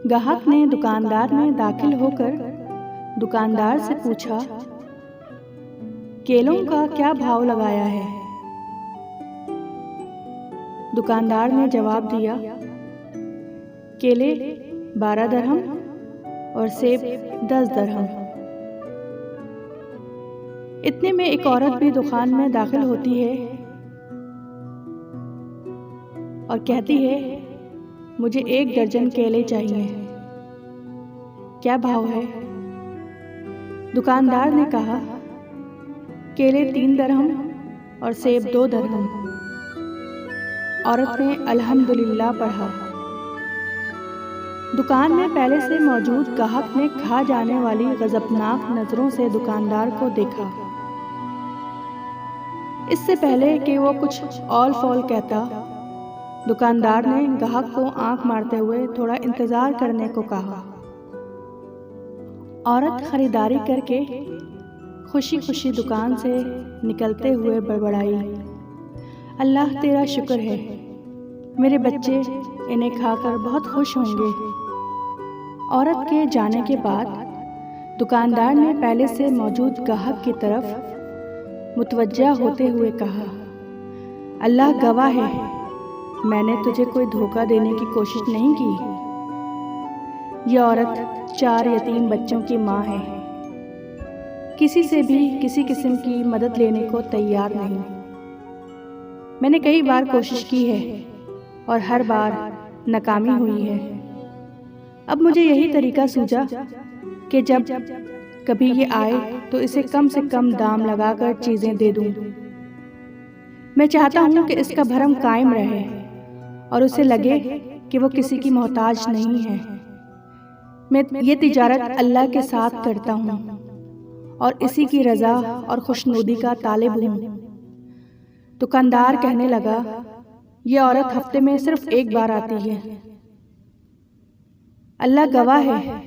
ग्राहक ने दुकानदार में दाखिल होकर दुकानदार से पूछा, केलों का क्या भाव लगाया है? दुकानदार ने जवाब दिया, केले 12 दरहम और सेब 10 दरहम। इतने में एक औरत भी दुकान में दाखिल होती है और कहती है, मुझे 1 दर्जन केले चाहिए, क्या भाव है? दुकानदार ने कहा, केले 3 दरहम और सेब 2 दरहम। औरत ने अल्हम्दुलिल्लाह पढ़ा। दुकान में पहले से मौजूद ग्राहक ने खा जाने वाली गजबनाक नजरों से दुकानदार को देखा। इससे पहले कि वो कुछ ऑल फॉल कहता, दुकानदार ने ग्राहक को आंख मारते हुए थोड़ा इंतजार करने को कहा। औरत खरीदारी करके खुशी खुशी दुकान से निकलते हुए बड़बड़ाई, अल्लाह तेरा शुक्र है, मेरे बच्चे इन्हें खाकर बहुत खुश होंगे। औरत के जाने के बाद दुकानदार ने पहले से मौजूद ग्राहक की तरफ मुतवज्जा होते हुए कहा, अल्लाह गवाह है, मैंने तुझे कोई धोखा देने की कोशिश नहीं की। यह औरत 4 यतीम बच्चों की माँ है, किसी से भी किसी किस्म की मदद लेने को तैयार नहीं। मैंने कई बार कोशिश की है और हर बार नाकामी हुई है। अब मुझे यही तरीका सूझा कि जब कभी ये आए तो इसे कम से कम दाम लगाकर चीज़ें दे दूं। मैं चाहता हूं कि इसका भरम कायम रहे और उसे लगे कि वो किसी की मोहताज नहीं है। मैं ये तिजारत अल्लाह के साथ करता हूँ और इसी की रज़ा और खुशनुदी का तालिब हूँ। दुकानदार कहने लगा, ये औरत हफ्ते में सिर्फ 1 बार आती है। अल्लाह गवाह है,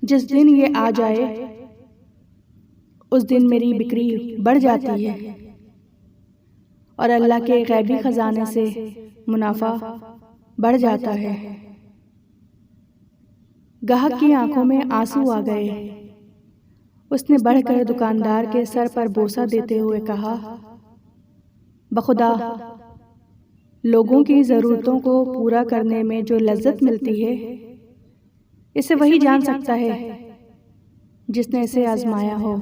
जिस दिन ये आ जाए उस दिन मेरी बिक्री बढ़ जाती है और अल्लाह के गैबी खजाने से मुनाफा बढ़ जाता है। ग्राहक की आंखों में आंसू आ गए। उसने बढ़कर दुकानदार के सर पर बोसा देते हुए कहा, बखुदा, लोगों की ज़रूरतों को पूरा करने में जो लज्जत मिलती है, इसे वही जान सकता है जिसने इसे आजमाया हो।